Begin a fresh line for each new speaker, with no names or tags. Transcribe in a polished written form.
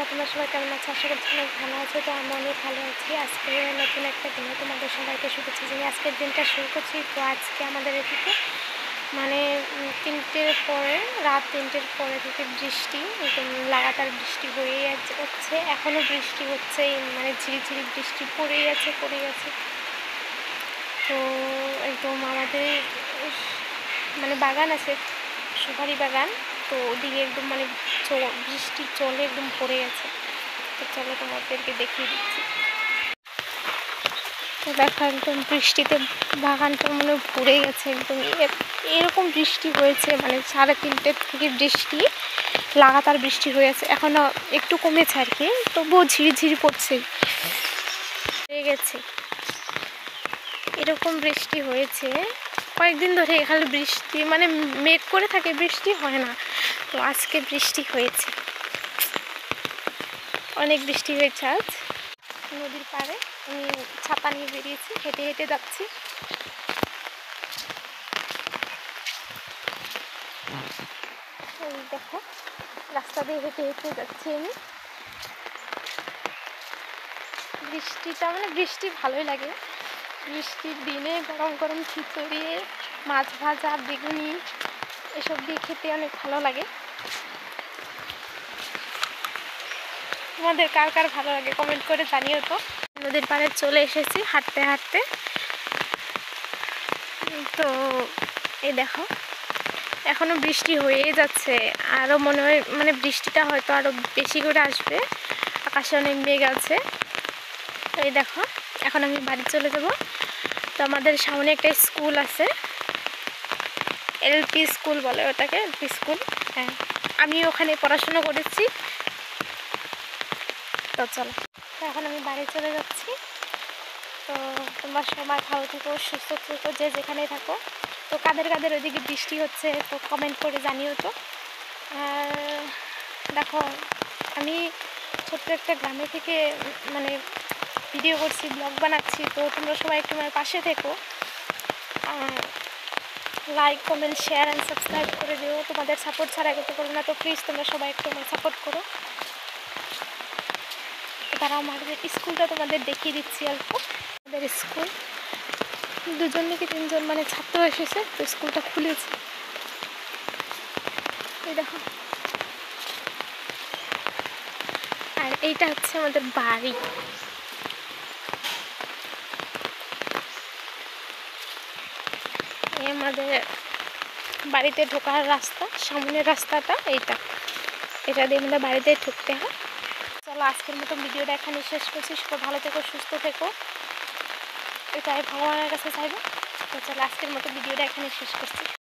বন্ধুরা, তোমরা সবাই কেমন আছো? আশা করছি অনেক ভালো আছো। তো আমি অনেক ভালো আছি। আজকে নতুন একটা দিনে তোমাদের সবাইকে শুভেচ্ছা জানিয়ে আজকের দিনটা শুরু করছি। তো আজকে আমাদের এদিকে মানে রাত 3টের পরে থেকে বৃষ্টি, একদম লাগাতার বৃষ্টি হয়েই হচ্ছে। এখনও বৃষ্টি হচ্ছে, মানে ঝিরিঝিরি বৃষ্টি পড়েই আছে। তো একদম আমাদের মানে বাগান আছে, সুপারি বাগান। তো ওদিকে একদম মানে বৃষ্টির জলে একদম পড়ে গেছে। তো চলো তোমাদেরকে দেখিয়ে দিচ্ছি। তো দেখো একদম বৃষ্টিতে বাগানটা মনে ভরে গেছে একদম। এরকম বৃষ্টি হয়েছে, মানে 3:30 থেকে বৃষ্টি, লাগাতার বৃষ্টি হয়েছে। এখনও একটু কমেছে আর কি, তবুও ঝিরিঝিরি পড়ছে, হয়ে গেছে। এরকম বৃষ্টি হয়েছে কয়েকদিন ধরে। এখানে বৃষ্টি মানে মেঘ করে থাকে, বৃষ্টি হয় না। তো আজকে বৃষ্টি হয়েছে, অনেক বৃষ্টি হয়েছে আজ। নদীর পাড়ে আমি ছাতা নিয়ে বেরিয়েছি, হেঁটে হেঁটে যাচ্ছি। এই দেখো, রাস্তা দিয়ে হেঁটে হেঁটে যাচ্ছি আমি। বৃষ্টিটা মানে বৃষ্টি ভালোই লাগে। বৃষ্টির দিনে গরম গরম খিচুড়ি, মাছ ভাজা, বেগুনি এসব দিয়ে খেতে অনেক ভালো লাগে। তোমাদের কার কার ভালো লাগে কমেন্ট করে জানিও তো। নদীর পাড়ে চলে এসেছি হাঁটতে হাঁটতে। তো এই দেখো, এখনো বৃষ্টি হয়েই যাচ্ছে। আরও মনে হয় মানে বৃষ্টিটা হয়তো আরও বেশি করে আসবে, আকাশে অনেক মেঘ আছে। এই দেখো, এখন আমি বাড়ি চলে যাব। তো আমাদের সামনে একটা স্কুল আছে, এলপি স্কুল বলে ওটাকে, এলপি স্কুল। হ্যাঁ, আমি ওখানে পড়াশোনা করেছি। তো চলো, এখন আমি বাড়ি চলে যাচ্ছি। তো তোমরা সবাই ভালো থেকো, সুস্থ থেকো, যে যেখানেই থাকো। তো কাদের কাদের ওইদিকে বৃষ্টি হচ্ছে তো কমেন্ট করে জানিও তো। আর দেখো, আমি ছোট্ট একটা গ্রামে থেকে মানে ভিডিও করছি, ব্লগ বানাচ্ছি। তো তোমরা সবাই একটু আমার পাশে থেকো, like comment share and subscribe করে দিও। তোমাদের সাপোর্ট ছাড়া এগোতে পারো না। তো প্লিজ তোমরা সবাই একটু আমার সাপোর্ট করো। তারা আমাদের স্কুলটা তোমাদের দেখিয়ে দিচ্ছি অল্প। আমাদের স্কুল 2জন নাকি 3জন মানে ছাত্র এসেছে, তো স্কুলটা খুলেছে। এই দেখো, আর এইটা হচ্ছে আমাদের বাড়ি। আমাদের বাড়িতে ঢোকার রাস্তা, সামনের রাস্তাটা এটা দিয়ে আমাদের বাড়িতে ঢুকতে হয়। চলো, আজকের মতো ভিডিওটা এখানে শেষ করছি। সবাই ভালো থেকো, সুস্থ থেকো, এটাই ভগবানের কাছে চাইবো। তো চলো, আজকের মতো ভিডিওটা এখানে শেষ করছি।